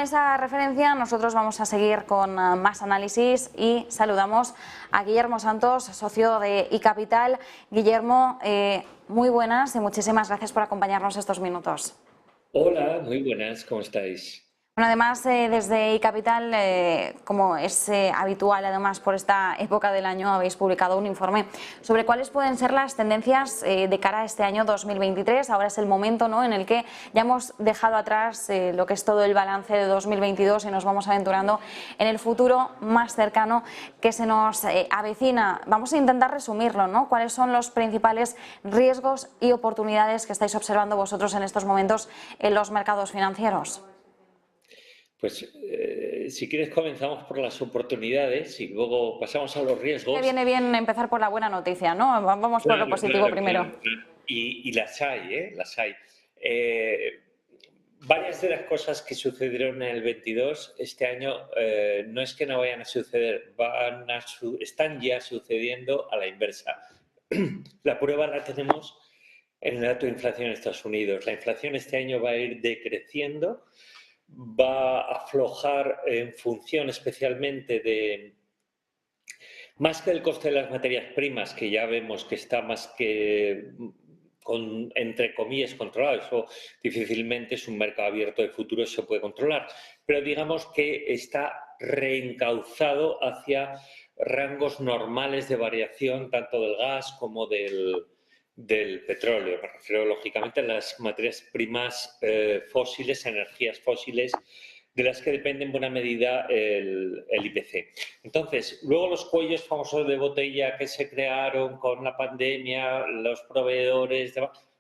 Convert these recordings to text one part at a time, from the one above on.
esa referencia nosotros vamos a seguir con más análisis y saludamos a Guillermo Santos, socio de iCapital. Guillermo, muy buenas y muchísimas gracias por acompañarnos estos minutos. Hola, muy buenas, ¿cómo estáis? Bueno, además, desde iCapital, como es habitual, además por esta época del año, habéis publicado un informe sobre cuáles pueden ser las tendencias de cara a este año 2023. Ahora es el momento, ¿no?, en el que ya hemos dejado atrás lo que es todo el balance de 2022 y nos vamos aventurando en el futuro más cercano que se nos avecina. Vamos a intentar resumirlo, ¿no? ¿Cuáles son los principales riesgos y oportunidades que estáis observando vosotros en estos momentos en los mercados financieros? Pues si quieres comenzamos por las oportunidades y luego pasamos a los riesgos. Viene bien empezar por la buena noticia, ¿no? Vamos por lo Claro, positivo claro, primero. claro, claro. Y las hay, ¿eh? Las hay. Varias de las cosas que sucedieron en el 22 este año no es que no vayan a suceder, están ya sucediendo a la inversa. La prueba la tenemos en el dato de inflación en Estados Unidos. La inflación este año va a ir decreciendo, va a aflojar en función especialmente de, más que del coste de las materias primas, que ya vemos que está más que, entre comillas, controlado. Eso difícilmente es un mercado abierto de futuro, se puede controlar. Pero digamos que está reencauzado hacia rangos normales de variación, tanto del gas como del petróleo. Me refiero, lógicamente, a las materias primas fósiles, energías fósiles, de las que depende en buena medida el IPC. Entonces, luego los cuellos famosos de botella que se crearon con la pandemia, los proveedores,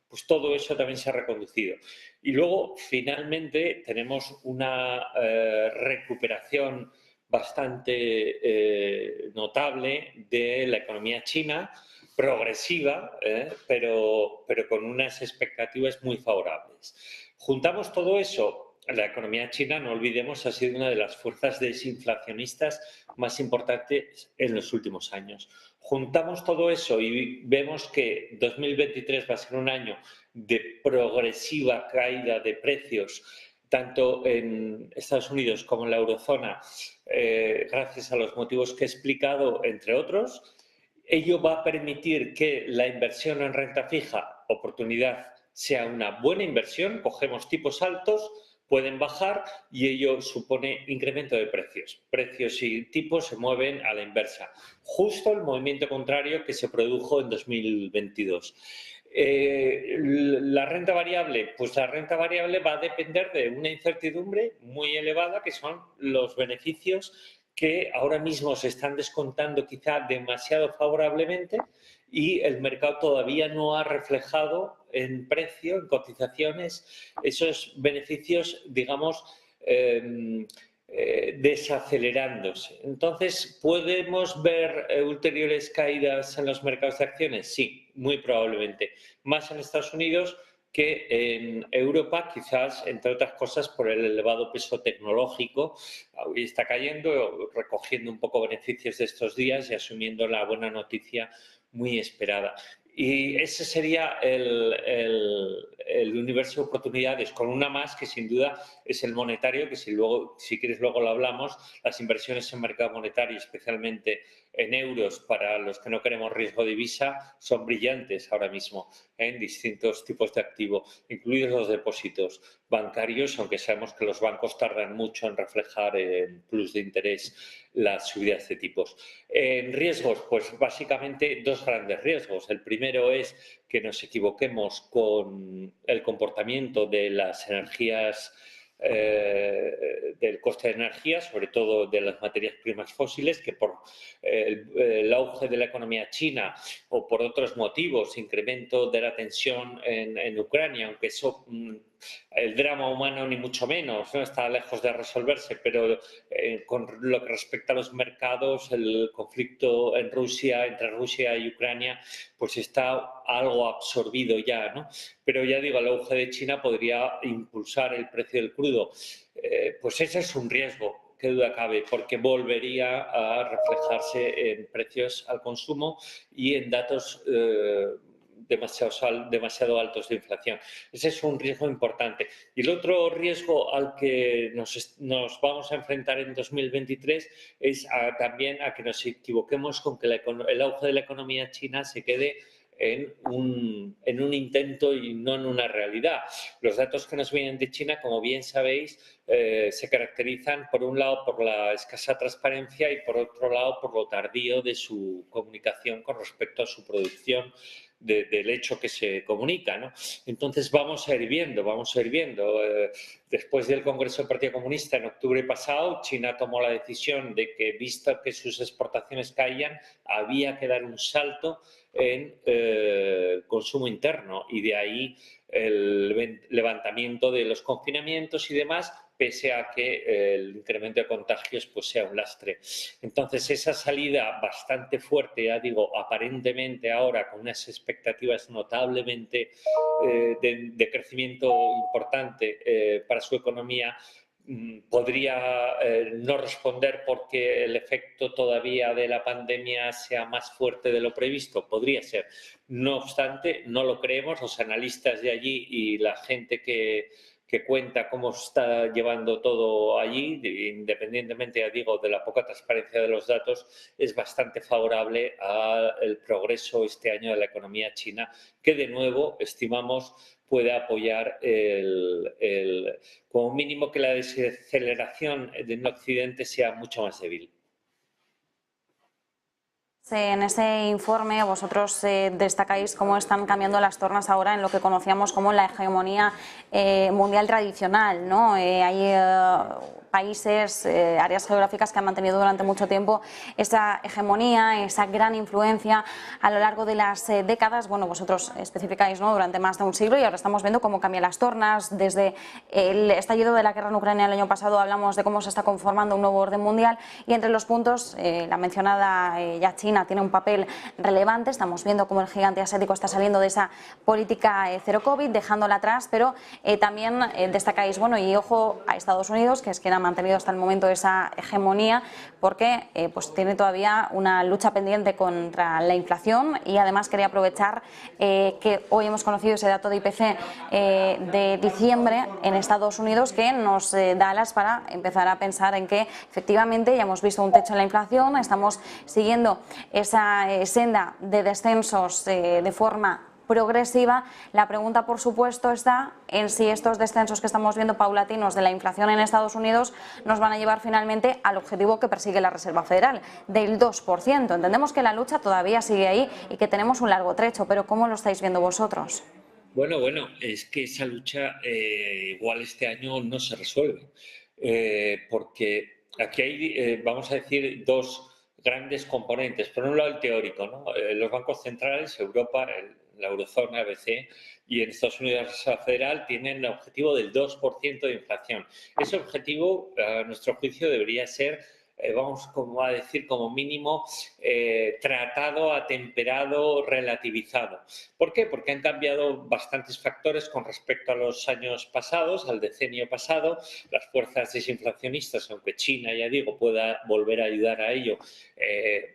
pues todo eso también se ha reconducido. Y luego, finalmente, tenemos una recuperación bastante notable de la economía china, progresiva, pero con unas expectativas muy favorables. Juntamos todo eso. La economía china, no olvidemos, ha sido una de las fuerzas desinflacionistas más importantes en los últimos años. Juntamos todo eso y vemos que 2023 va a ser un año de progresiva caída de precios, tanto en Estados Unidos como en la eurozona, gracias a los motivos que he explicado, entre otros. Ello va a permitir que la inversión en renta fija, oportunidad, sea una buena inversión. Cogemos tipos altos, pueden bajar y ello supone incremento de precios. Precios y tipos se mueven a la inversa. Justo el movimiento contrario que se produjo en 2022. La renta variable, pues la renta variable va a depender de una incertidumbre muy elevada, que son los beneficios que ahora mismo se están descontando quizá demasiado favorablemente y el mercado todavía no ha reflejado en precio, en cotizaciones, esos beneficios, digamos, desacelerándose. Entonces, ¿podemos ver ulteriores caídas en los mercados de acciones? Sí, muy probablemente. Más en Estados Unidos que en Europa, quizás, entre otras cosas, por el elevado peso tecnológico. Hoy está cayendo, recogiendo un poco beneficios de estos días y asumiendo la buena noticia muy esperada. Y ese sería el universo de oportunidades, con una más que sin duda es el monetario, que si quieres luego lo hablamos. Las inversiones en mercado monetario, especialmente en euros, para los que no queremos riesgo de divisa, son brillantes ahora mismo en distintos tipos de activo, incluidos los depósitos bancarios, aunque sabemos que los bancos tardan mucho en reflejar en plus de interés las subidas de tipos. En riesgos, pues básicamente dos grandes riesgos. El primero es que nos equivoquemos con el comportamiento de las energías, del coste de energía, sobre todo de las materias primas fósiles, que por el auge de la economía china o por otros motivos, incremento de la tensión en Ucrania, aunque eso, el drama humano ni mucho menos, no está lejos de resolverse, pero con lo que respecta a los mercados, el conflicto en Rusia, entre Rusia y Ucrania, pues está algo absorbido ya, ¿no? Pero ya digo, el auge de China podría impulsar el precio del crudo. Pues ese es un riesgo, qué duda cabe, porque volvería a reflejarse en precios al consumo y en datos demasiado altos de inflación. Ese es un riesgo importante. Y el otro riesgo al que nos vamos a enfrentar en 2023 es también a que nos equivoquemos con que el auge de la economía china se quede en un intento y no en una realidad. Los datos que nos vienen de China, como bien sabéis, se caracterizan por un lado por la escasa transparencia y por otro lado por lo tardío de su comunicación con respecto a su producción del hecho que se comunica, ¿no? Entonces vamos a ir viendo. Después del Congreso del Partido Comunista en octubre pasado, China tomó la decisión de que, visto que sus exportaciones caían, había que dar un salto en consumo interno, y de ahí el levantamiento de los confinamientos y demás, pese a que el incremento de contagios pues sea un lastre. Entonces, esa salida bastante fuerte, ya digo, aparentemente ahora con unas expectativas notablemente de crecimiento importante para su economía, podría no responder porque el efecto todavía de la pandemia sea más fuerte de lo previsto. Podría ser. No obstante, no lo creemos. Los analistas de allí y la gente que cuenta cómo está llevando todo allí, independientemente, ya digo, de la poca transparencia de los datos, es bastante favorable al progreso este año de la economía china, que de nuevo estimamos puede apoyar como mínimo que la desaceleración en Occidente sea mucho más débil. En ese informe vosotros destacáis cómo están cambiando las tornas ahora en lo que conocíamos como la hegemonía mundial tradicional, ¿no? Hay países, áreas geográficas que han mantenido durante mucho tiempo esa hegemonía, esa gran influencia a lo largo de las décadas. Bueno, vosotros especificáis, ¿no?, durante más de un siglo, y ahora estamos viendo cómo cambian las tornas. Desde el estallido de la guerra en Ucrania el año pasado hablamos de cómo se está conformando un nuevo orden mundial, y entre los puntos la mencionada ya China tiene un papel relevante. Estamos viendo cómo el gigante asiático está saliendo de esa política cero COVID, dejándola atrás, pero también destacáis, bueno, y ojo a Estados Unidos, que es quien ha mantenido hasta el momento esa hegemonía, porque pues tiene todavía una lucha pendiente contra la inflación. Y además quería aprovechar que hoy hemos conocido ese dato de IPC de diciembre en Estados Unidos, que nos da alas para empezar a pensar en que efectivamente ya hemos visto un techo en la inflación, estamos siguiendo esa senda de descensos de forma progresiva. La pregunta, por supuesto, está en si estos descensos que estamos viendo paulatinos de la inflación en Estados Unidos nos van a llevar finalmente al objetivo que persigue la Reserva Federal, del 2%. Entendemos que la lucha todavía sigue ahí y que tenemos un largo trecho, pero ¿cómo lo estáis viendo vosotros? Bueno, es que esa lucha igual este año no se resuelve, porque aquí hay, vamos a decir, dos grandes componentes. Por un lado, el teórico, ¿no? Los bancos centrales, Europa, la eurozona, BCE, y en Estados Unidos la Reserva Federal tienen el objetivo del 2% de inflación. Ese objetivo, a nuestro juicio, debería ser, vamos a decir, como mínimo, tratado, atemperado, relativizado. ¿Por qué? Porque han cambiado bastantes factores con respecto a los años pasados, al decenio pasado. Las fuerzas desinflacionistas, aunque China, ya digo, pueda volver a ayudar a ello,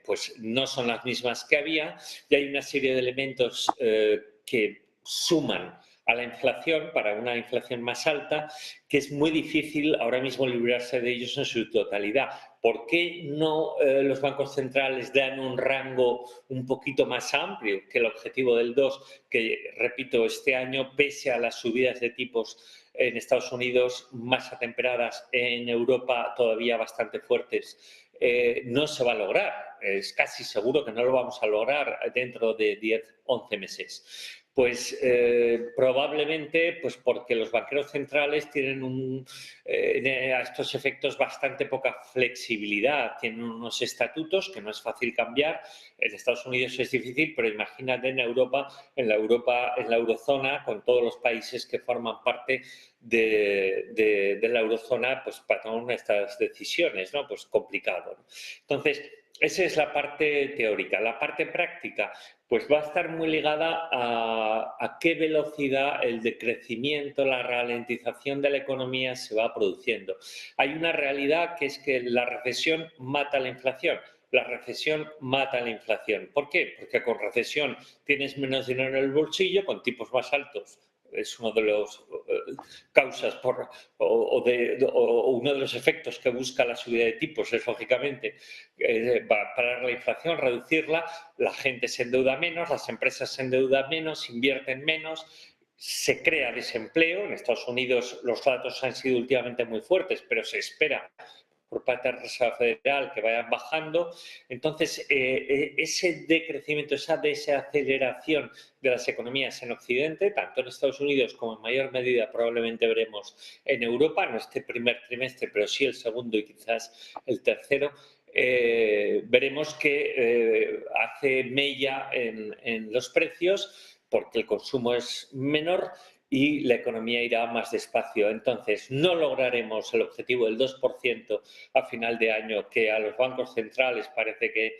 pues no son las mismas que había, y hay una serie de elementos que suman a la inflación, para una inflación más alta, que es muy difícil ahora mismo librarse de ellos en su totalidad. ¿Por qué no los bancos centrales dan un rango un poquito más amplio que el objetivo del 2, que, repito, este año, pese a las subidas de tipos en Estados Unidos más atemperadas, en Europa todavía bastante fuertes, no se va a lograr? Es casi seguro que no lo vamos a lograr dentro de 10, 11 meses. Pues probablemente pues porque los banqueros centrales tienen a estos efectos bastante poca flexibilidad. Tienen unos estatutos que no es fácil cambiar. En Estados Unidos es difícil, pero imagínate en Europa, en la eurozona, con todos los países que forman parte de la eurozona, pues para tomar estas decisiones, ¿no? Pues complicado, ¿no? Entonces, esa es la parte teórica. La parte práctica, pues va a estar muy ligada a qué velocidad el decrecimiento, la ralentización de la economía se va produciendo. Hay una realidad, que es que la recesión mata la inflación. la recesión mata la inflación. ¿Por qué? Porque con recesión tienes menos dinero en el bolsillo, con tipos más altos. Es uno de los causas o uno de los efectos que busca la subida de tipos es, lógicamente, parar la inflación, reducirla, la gente se endeuda menos, las empresas se endeudan menos, invierten menos, se crea desempleo. En Estados Unidos los datos han sido últimamente muy fuertes, pero se espera por parte de la Reserva Federal que vayan bajando. Entonces, ese decrecimiento, esa desaceleración de las economías en Occidente, tanto en Estados Unidos como en mayor medida probablemente veremos en Europa, no este primer trimestre, pero sí el segundo y quizás el tercero, veremos que hace mella en los precios porque el consumo es menor y la economía irá más despacio. Entonces, no lograremos el objetivo del 2% a final de año, que a los bancos centrales parece que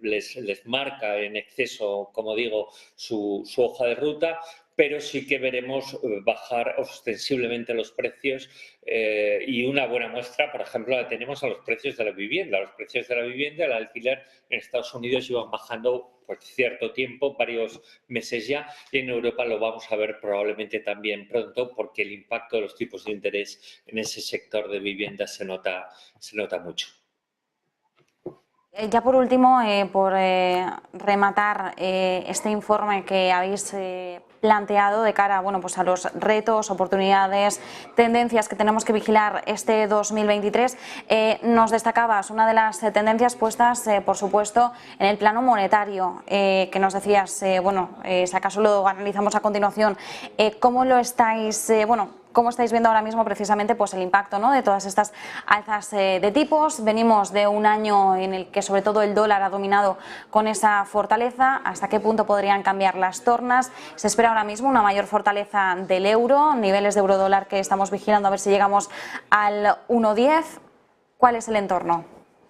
les marca en exceso, como digo, su hoja de ruta, pero sí que veremos bajar ostensiblemente los precios y una buena muestra, por ejemplo, la tenemos a los precios de la vivienda. Los precios de la vivienda, el alquiler en Estados Unidos iban bajando por cierto tiempo, varios meses ya, y en Europa lo vamos a ver probablemente también pronto porque el impacto de los tipos de interés en ese sector de vivienda se nota mucho. Ya por último, por rematar este informe que habéis planteado de cara, bueno, pues a los retos, oportunidades, tendencias que tenemos que vigilar este 2023, nos destacabas una de las tendencias puestas, por supuesto, en el plano monetario, que nos decías, bueno, si acaso lo analizamos a continuación, ¿cómo lo estáis, ¿cómo estáis viendo ahora mismo precisamente pues el impacto, ¿no?, de todas estas alzas de tipos? Venimos de un año en el que sobre todo el dólar ha dominado con esa fortaleza. ¿Hasta qué punto podrían cambiar las tornas? Se espera ahora mismo una mayor fortaleza del euro, niveles de euro-dólar que estamos vigilando a ver si llegamos al 1,10. ¿Cuál es el entorno?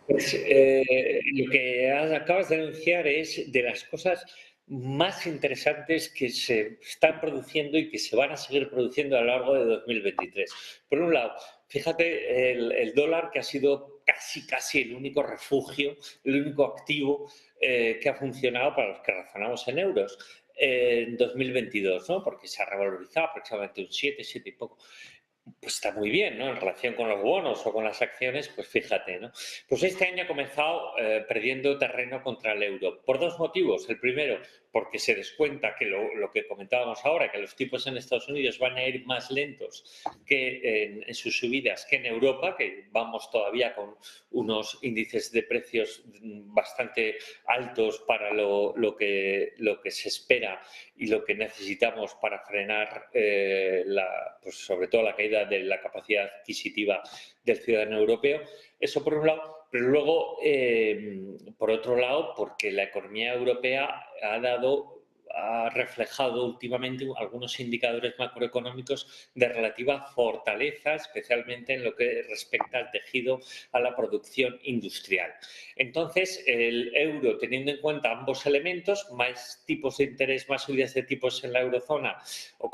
Pues, lo que acabas de anunciar es de las cosas más interesantes que se están produciendo y que se van a seguir produciendo a lo largo de 2023. Por un lado, fíjate el dólar, que ha sido casi el único refugio, el único activo que ha funcionado para los que razonamos en euros en 2022, ¿no? Porque se ha revalorizado aproximadamente un 7 y poco. Pues está muy bien, ¿no? En relación con los bonos o con las acciones, pues fíjate, ¿no? Pues este año ha comenzado perdiendo terreno contra el euro por dos motivos. El primero, porque se descuenta que lo que comentábamos ahora, que los tipos en Estados Unidos van a ir más lentos que en sus subidas que en Europa, que vamos todavía con unos índices de precios bastante altos para lo que se espera y lo que necesitamos para frenar pues sobre todo la caída de la capacidad adquisitiva del ciudadano europeo. Eso por un lado, pero luego, por otro lado, porque la economía europea ha reflejado últimamente algunos indicadores macroeconómicos de relativa fortaleza, especialmente en lo que respecta al tejido, a la producción industrial. Entonces, el euro, teniendo en cuenta ambos elementos, más tipos de interés, más subidas de tipos en la eurozona o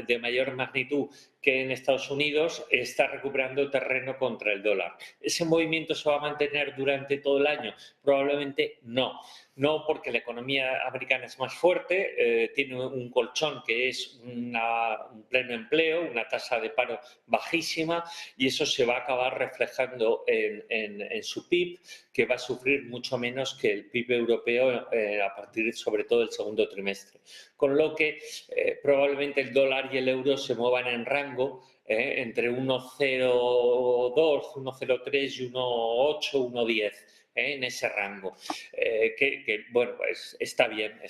de mayor magnitud que en Estados Unidos, está recuperando terreno contra el dólar. ¿Ese movimiento se va a mantener durante todo el año? Probablemente no. No, porque la economía americana es más fuerte, tiene un colchón que es un pleno empleo, una tasa de paro bajísima, y eso se va a acabar reflejando en su PIB, que va a sufrir mucho menos que el PIB europeo a partir sobre todo del segundo trimestre. Con lo que probablemente el dólar y el euro se muevan en rango entre 1,02, 1,03 y 1,8, 1,10. En ese rango, bueno, pues está bien.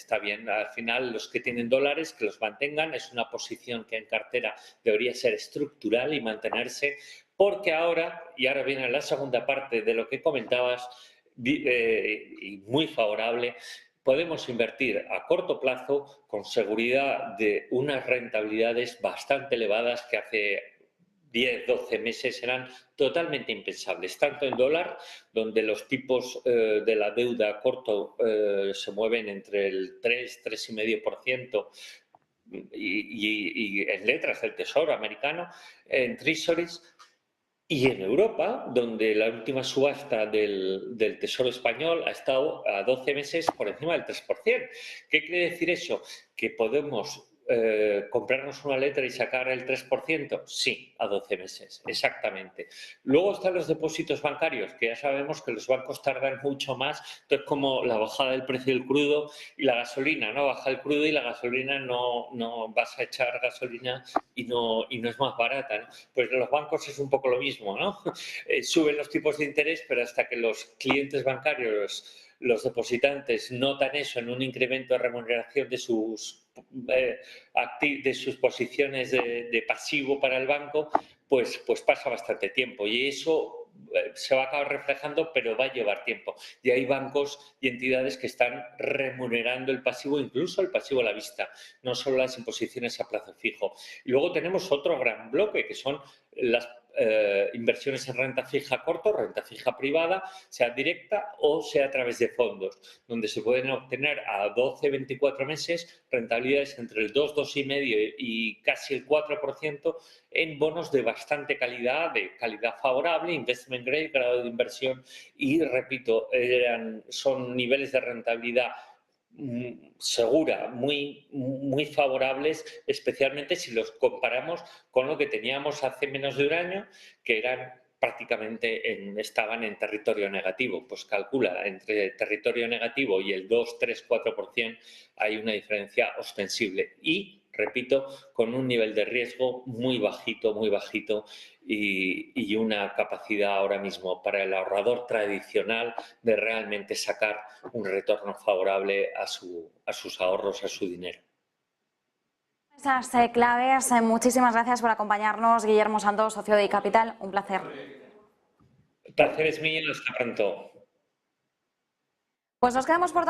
Al final, los que tienen dólares, que los mantengan, es una posición que en cartera debería ser estructural y mantenerse, porque ahora viene la segunda parte de lo que comentabas, y muy favorable, podemos invertir a corto plazo con seguridad de unas rentabilidades bastante elevadas que hace 10, 12 meses eran totalmente impensables, tanto en dólar, donde los tipos de la deuda a corto se mueven entre el 3, 3,5%, y en letras del Tesoro americano, en treasuries, Y en Europa, donde la última subasta del Tesoro español ha estado a 12 meses por encima del 3%. ¿Qué quiere decir eso? ¿Que podemos comprarnos una letra y sacar el 3%? Sí, a 12 meses, exactamente. Luego están los depósitos bancarios, que ya sabemos que los bancos tardan mucho más. Entonces, como la bajada del precio del crudo y la gasolina, ¿no? Baja el crudo y la gasolina no vas a echar gasolina y no es más barata, ¿no? Pues en los bancos es un poco lo mismo, ¿no? Suben los tipos de interés, pero hasta que los clientes bancarios, los depositantes, notan eso en un incremento de remuneración de sus posiciones de pasivo para el banco, pues pasa bastante tiempo y eso se va a acabar reflejando, pero va a llevar tiempo. Y hay bancos y entidades que están remunerando el pasivo, incluso el pasivo a la vista, no solo las imposiciones a plazo fijo. Y luego tenemos otro gran bloque, que son las inversiones en renta fija corto, renta fija privada, sea directa o sea a través de fondos, donde se pueden obtener a 12, 24 meses rentabilidades entre el 2, 2,5 y casi el 4% en bonos de bastante calidad, de calidad favorable, investment grade, grado de inversión y, repito, son niveles de rentabilidad segura, muy favorables, especialmente si los comparamos con lo que teníamos hace menos de un año, que eran prácticamente estaban en territorio negativo. Pues calcula, entre territorio negativo y el 2, 3, 4% hay una diferencia ostensible y, repito, con un nivel de riesgo muy bajito y una capacidad ahora mismo para el ahorrador tradicional de realmente sacar un retorno favorable a sus ahorros, a su dinero. Esas claves, muchísimas gracias por acompañarnos, Guillermo Santos, socio de iCapital, un placer. El placer es mío, hasta pronto. Pues nos quedamos por